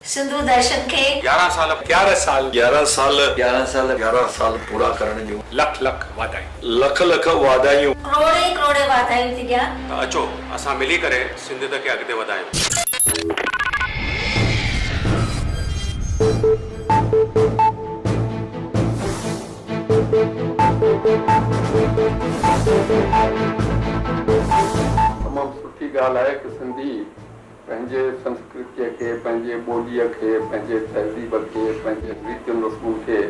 सिंधु दर्शन के 11 साल 11 साल 11 साल 11 साल पूरा करण जो लख लख वाधायूं लख वाधायूं करोड़े वाधायूं थी ॾियां। अचो असां मिली करे सिंधियत खे अॻिते वधायूं। तमामु सुठी ॻाल्हि आहे कि सिंधी पंहिंजे संस्कृतीअ खे, पंहिंजे ॿोलीअ खे, पंहिंजे तहज़ीब खे, पंहिंजे रीतियुनि रस्मुनि खे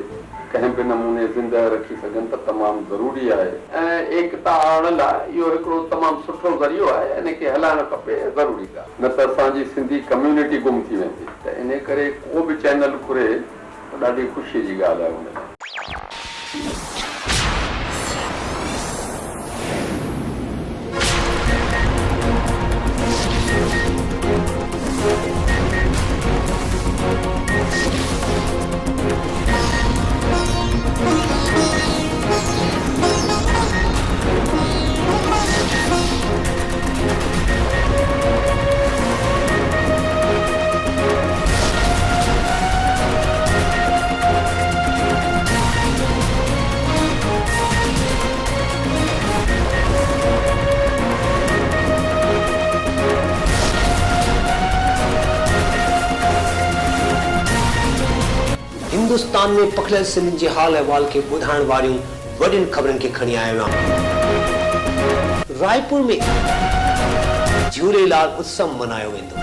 कंहिं बि नमूने ज़िंदह रखी सघनि त तमामु ज़रूरी आहे ऐं एकता आणण लाइ इहो हिकिड़ो तमामु सुठो ज़रियो आहे, इन खे हलाइणु खपे, ज़रूरी ॻाल्हि न त असांजी सिंधी कम्यूनिटी गुम थी वेंदी। त इन करे को बि चैनल खुरे त ॾाढी ख़ुशी जी ॻाल्हि आहे उन में। हिंदुस्तान में पखड़ियल सिंधियुनि जे हाल अहवाल खे ॿुधाइण वारियूं वॾियुनि ख़बरुनि खे खणी आयो आहियां। रायपुर में झूलेलाल उत्सव मनायो वेंदो।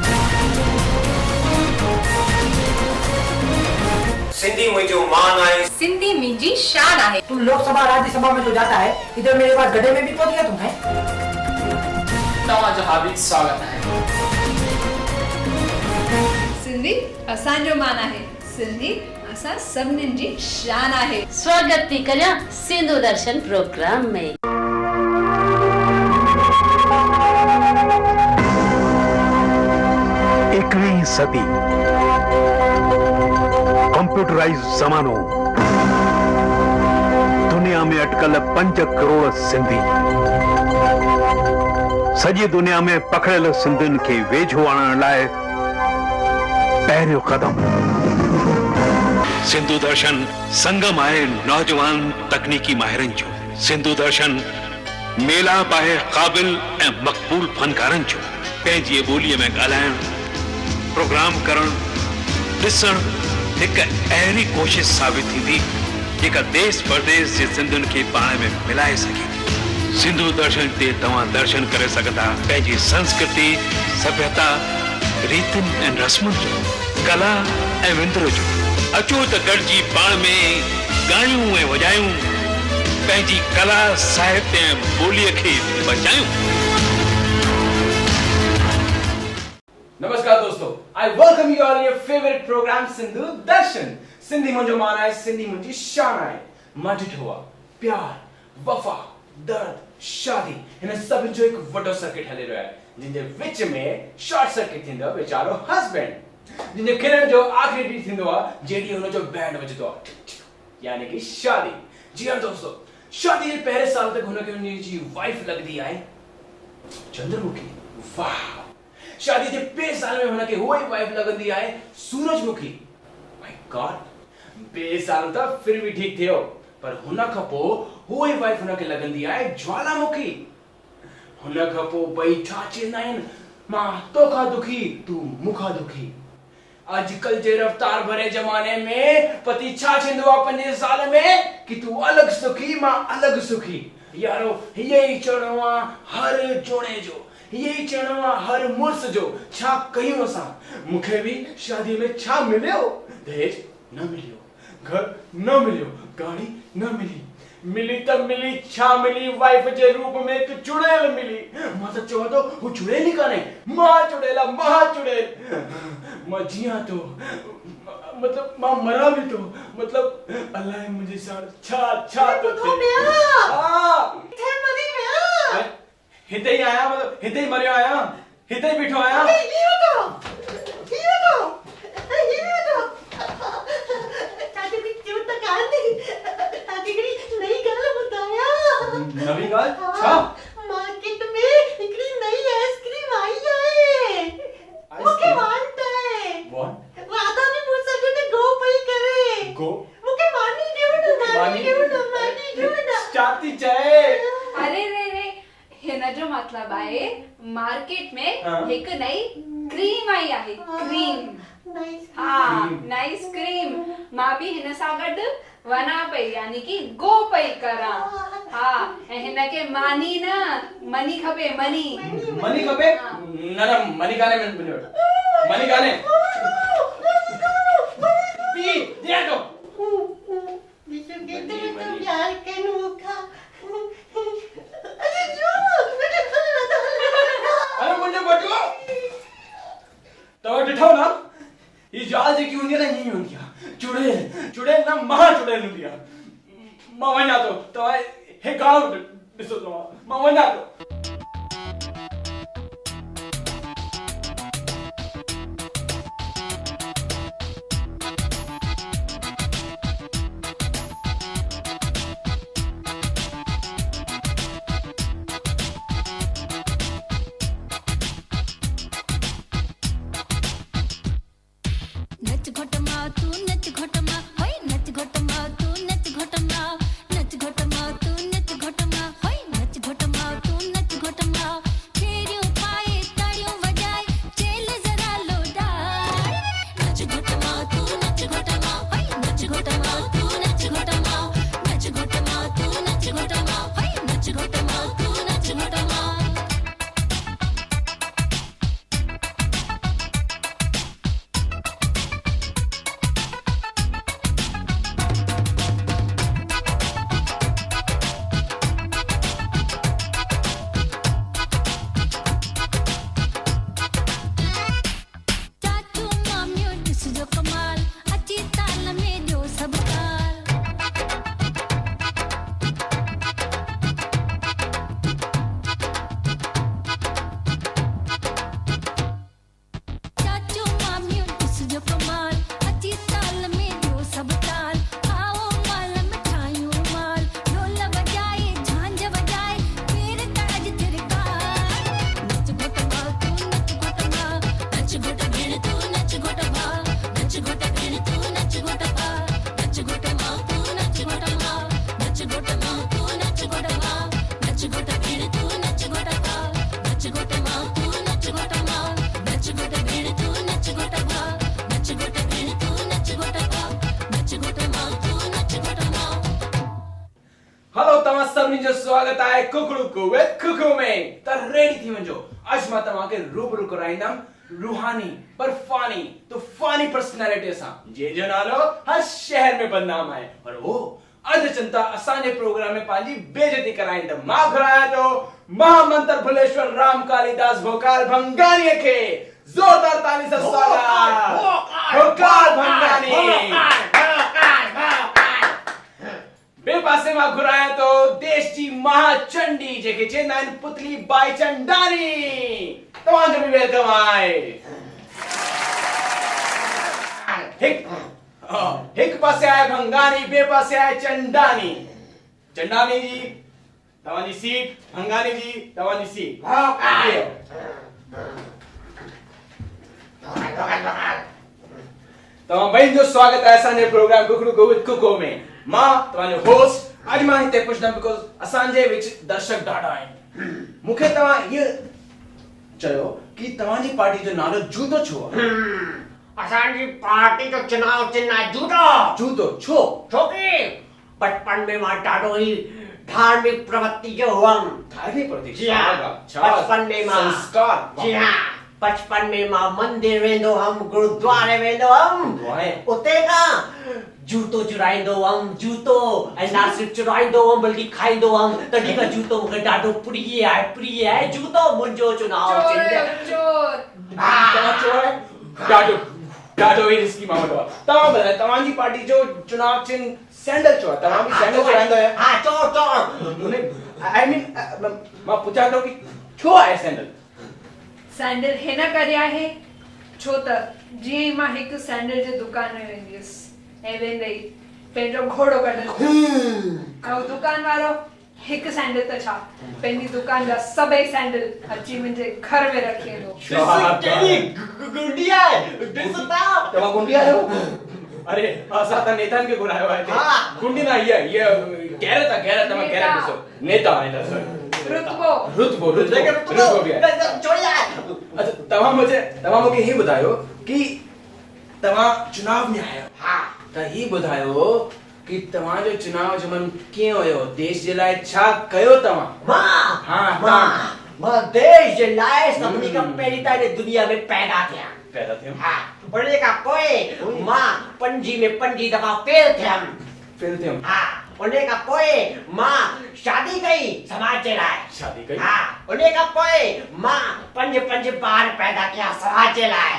सिंधी मुंहिंजो मान आहे, सिंधी मुंहिंजी शान आहे। तुम लोकसभा राज्यसभा में तो जाता है, इधर मेरे पास गड्ढे में भी पहुंच गया तुम है। तव्हांजो हार्दिक स्वागत आहे। सिंधी असांजो मान आहे, सिंधी असां सभिनीनि जी शान आहे। स्वागत थी करियां सिंधु दर्शन प्रोग्राम में। 21वीं सदी कंप्यूटराइज ज़मानो, दुनिया में अटकल 5 करोड़ सिंधी, सॼी दुनिया में पखड़ियल सिंधियुनि खे वेझो आणण लाइ पहिरियों कदम। सिंधु दर्शन संगम आहे नौजवान तकनीकी माहिरनि जो। सिंधु दर्शन मेलाप आहे क़ाबिल ऐं मक़बूल फनकारनि जो। पंहिंजी ॿोलीअ में ॻाल्हाइण, प्रोग्राम करण, ॾिसण हिकु अहिड़ी कोशिश साबित थींदी जेका देश परदेश जे सिंधियुनि खे पाण में मिलाए सघे। सिंधु दर्शन ते तव्हां दर्शन करे सघंदा पंहिंजी संस्कृति, सभ्यता, रीतियुनि ऐं रस्मुनि जो, कला ऐं विंदुर जो। अचो त गॾिजी पाण में ॻायूं ऐं वॼायूं, पंहिंजी कला, साहित्य ऐं ॿोलीअ खे बचायूं। नमस्कार दोस्तों, I welcome you all in your favorite program Sindhu दर्शन। सिंधी मुंहिंजो मान आहे, सिंधी मुंहिंजी शान आहे। मटिठ हुआ प्यार, वफ़ा, दर्द, शादी, हिन सभिनि जो हिकु वॾो सर्किट हली रहियो आहे, जिनजे विच में शॉर्ट सर्किट थींदो आहे वीचारो हस्बैंड, जिनजे खिलण जो आख़िरी ॾींहुं थींदो आहे जेॾी हुनजो बैंड वॼंदो आहे, यानी कि शादी। जी हाँ दोस्तों, शादी जे पहिरें साल तक हुनखे हुनजी वाइफ लॻंदी आहे चंद्रमुखी। वाह! शादी जे ॿिए साल में हुनखे उहा ई वाइफ लॻंदी आहे सूरजमुखी। My God! ॿिए साल त फिर भी ठीक थियो, पर हुन खां पोइ उहा ई वाइफ हुनखे लॻंदी आहे ज्वालामुखी। हुन खां पोइ ॿई छा चवंदा आहिनि, मां तोखां दुखी, तूं मूंखां दुखी। आजकल जे रफ्तार भरे जमाने में पति छा चवंदो आहे 5 साल में कि तूं अलग सुखी, मां अलग सुखी। यारो ये ही चवणो आहे हर जोड़े जो, ये ही चवणो आहे हर मुड़स जो। छा कयूं असां? मूंखे बि शादी में छा मिलियो? दहेज न मिलियो, घर न मिलियो, गाड़ी न मिली, मिली त मिली छा मिली? वाइफ जे रूप में हिकु चुड़ैल मिली। मां त चवां थो हू चुड़ैल ई कान्हे, मां चुड़ैल आहे, मां चुड़ैल। मां जियां थो, मतलब मां मरां बि थो, मतलब अलाए मुंहिंजे साण छा छा थो थिए। हिते ई आहियां, मतलब हिते ही मरियो आहियां, हिते ही बीठो आहियां। नवी ॻाल्हि छा? मार्केट में हिकिड़ी नई आइसक्रीम आई आहे, मूंखे वणंदी आहे। मतलब आहे मार्केट में हाँ। एक नई क्रीम आई आहे क्रीम हाँ नाइस क्रीम मां भी हिन सां गॾु वना पई यानी कि गो पई करा हाँ ऐं हिनखे मानी न मनी खपे मनी मनी खपे ना मनी गाने में बने मनी गाने पी दे दो अरे मुझे बटो तो डिठो ना ये जाल जे क्यों नहीं नहीं हो गया चुड़ैल ना महा चुड़ैल दिया मां वना तो हे गांव दिसो तो मां वना तो नच घोटमा तू नच घोटमा होय नच घोटमा तू नच घोटमा नच घोटमा तू नच घोटमा होय नच घोटमा तू नच घोटमा फेरियो पाए ताड़ियों बजाए चेल जरा लोडाए नच घोटमा तू नच घोटमा होय नच घोटमा तू नच घोटमा नच घोटमा तू नच घोटमा होय नच घोटमा तू नच घोटमा चाचू मामियों दिसजो कमाल अची ताल में जो सब ताल चाचू मामियों दिसजो कमाल अची ताल में जो सब ताल आओ माल मिठाइयों माल ढोल बजाए झांझ बजाए तेरे ताज तेरे काल नच घोटमा तू नच घोटमा नच घोट गिण तू नच घोटमा नच घोट गिण तू नच घोटमा नच घोटमा तू नच घोटमा नच घोटमा तू नच घोटमा नच घोट गिण तू नच घोटमा नच घोटमा तू नच घोटमा नच घोट गिण तू नच घोटमा नच घोट गिण तू नच घोटमा नच घोटमा तू नच घोटमा हेलो तमा सभी जो स्वागत आहे कुकड़ू को विद कुकू में त रेडी थी वञो आज मां तव्हां खे रूबरू कराईंदमि रूहानी पर फानी तूफानी पर्सनैलिटी सां जो नालो हर शहर में बदनाम आहे और वो अध जनता असांजे प्रोग्राम में पंहिंजी बेइज्जती कराईंदमि मां घुरायां थो महामंत्र भुलेश्वर राम कालिदास भोकाल भंगानी खे जोरदार ताली सां स्वागत भोकाल भंगानी बे पासे मां घुराया तो देश जी महाचंडी जेके चेंदा आहिनि पुतली बाई चंडानी तव्हांजो बि वेलकम आहे हिक पासे आहे भंगानी बे पासे आहे चंडानी चंडानी जी तव्हांजी सीट भंगानी जी तव्हांजी सीट तव्हां ॿई जो स्वागत आहे असांजे प्रोग्राम कुकड़ू को विद कुको में मां तव्हांजो होस्ट अॼु मां हिते पुछंदमि बिकॉज़ असांजे विच दर्शक ॾाढा आहिनि मूंखे तव्हां इहो चयो कि तव्हांजी पार्टी जो नालो जूतो छो आहे असांजी पार्टी जो चुनाव चिन्ह आहे जूतो जूतो छो छोकी बचपन में मां ॾाढो ई धार्मिक प्रवृत्ति जो हुअमि धार्मिक प्रवृत्ति जी हाँ बचपन में मां संस्कार जी हाँ बचपन में मां मंदिर वेंदो हुअमि गुरुद्वारे वेंदो हुअमि उते खां जूतो चुराईंदो हुअमि जूतो ऐं ना सिर्फ़ चुराईंदो हुअमि बल्कि खाईंदो हुअमि तॾहिं खां जूतो मूंखे ॾाढो प्रिय आहे जूतो मुंहिंजो चुनाव ॾाढो ई रिस्की मामलो आहे तव्हां ॿुधायो तव्हांजी पार्टी जो चुनाव चिन्ह सैंडल छो आहे तव्हां बि सैंडल चुराईंदा आहियो हा चोर आई मीन मां पुछां थो कि छो आहे सैंडल सैंडल हिन करे आहे छो त जीअं ई मां हिकु सैंडल जे दुकान में वेंदी हुअसि ऐं वेंदे ई पंहिंजो घोड़ो कढंदो ऐं दुकान वारो हिकु सैंडल त छा पंहिंजी दुकान जा सभई सैंडल अची मुंहिंजे घर में रखी वेंदो गुंडिया तव्हां गुंडी आहियो अरे असां त नेतान खे घुरायो आहे गुंडी ना ये गैरत तव्हां गैरत ॾिसो नेता आहिनि रुतबो बि आहे। अच्छा तव्हां मूंखे ही ॿुधायो कि तव्हां चुनाव में आहियो त ही ॿुधायो कि तव्हांजो चुनाव जो मन कीअं हुयो, देश जे लाइ छा कयो तव्हां? मां देश जे लाइ सभिनी खां पहिरीं त हिन दुनिया में पैदा थियमि। उन खां पोइ मां 5 में 5 दफ़ा फेल थियमि। उन खां पोइ मां शादी कई समाज जे लाइ। उन खां पोइ मां 5 ॿार पैदा कया समाज जे लाइ।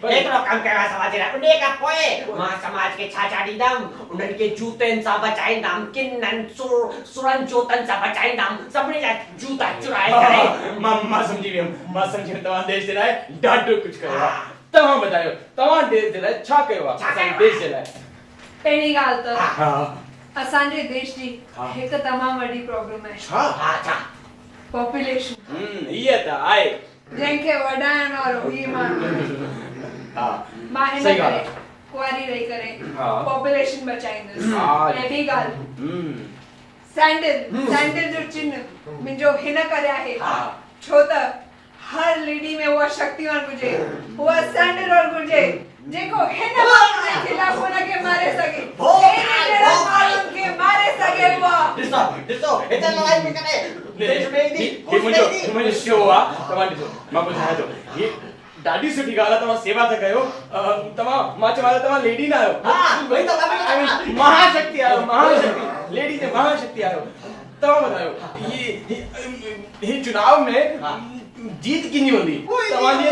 एतिरो कमु कयो समाज जे लाइ। उन खां पोइ मां समाज खे छा ॾींदमि, उन्हनि खे जूतनि सां बचाईंदमि, किननि सुरनि जोतनि सां बचाईंदमि, सभिनी जा जूता चुराए करे। मां सम्झी वियुमि तव्हां देश जे लाइ ॾाढो कुझु कयो आहे। तव्हां ॿुधायो तव्हां देश जे लाइ छा कयो आहे? असांजे देश जे लाइ पहिरीं ॻाल्हि त असांजे देश जी हिकु तमामु वॾी प्रॉब्लम आहे पॉपुलेशन। इहा त आहे जंहिंखे वधाइण वारो ही मां हिन करे कुंवारी रही करे पॉपुलेशन बचाईंदुसि। ऐं ॿी ॻाल्हि सैंडल जो चिन्ह मुंहिंजो हिन करे आहे छो त हर लेडी में उहा शक्तिवान हुजे, उहा सैंडल वारो हुजे जेको हिन माण्हुनि जे खिलाफ हुनखे मारे सघे, माण्हुनि खे मारे सघे। ॾिसो हिते लड़ाई में करे देश में दी मुंहिंजो शो आहे। तव्हां ॾिसो मां ॿुधायां थो, ही ॾाढी सुठी ॻाल्हि आहे। तव्हां सेवा था कयो। मां चवां तव्हां लेडी न आहियो, महाशक्ति आहियो, लेडी जे महाशक्ति आहियो। तव्हां ॿुधायो ही चुनाव में जीत किनी होंदी? तव्हांजी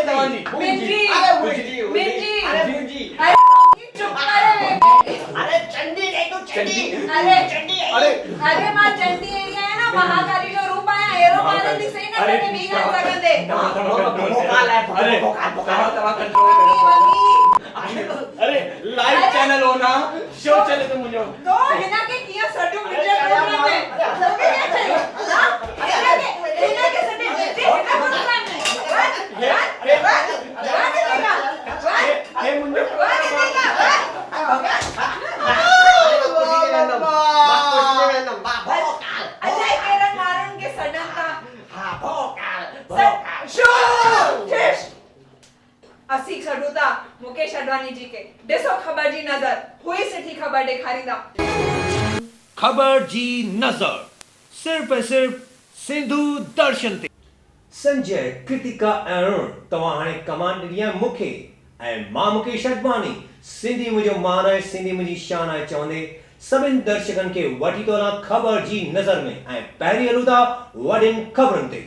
अरे चंडी नहीं तो चंडी। अरे मां चंडी एरिया है ना, महाकाली जो रूप आया हेरो मारन दी सही ना मैंने भी कर सकते। भोकाल है तव्हां कंट्रोल करो। अरे लाइव चैनल हो ना, शो चले तो मुझे तो हिना के किया सडू मुझे प्रोग्राम में लोगे क्या चाहिए? हां हिना के सडे हिना प्रोग्राम में असी खडूता मुकेश अडवाणी जी के ॾिसो ख़बर जी नज़र हुई सुठी ख़बर ॾेखारींदा। ख़बर जी नज़र सिर्फ़ ऐं सिर्फ़ सिंधु दर्शन ते। संजय कृतिका अरुण तव्हां हाणे कमांड ॾिनी आहे मूंखे ऐं मां मुकेश अडवाणी। सिंधी मुंहिंजो मान आहे, सिंधी मुंहिंजी शान आहे चवंदे सभिनी दर्शकनि खे वठी थो हलां ख़बर जी नज़र में। ऐं पहिरीं हलूं था वॾियुनि ख़बरुनि ते।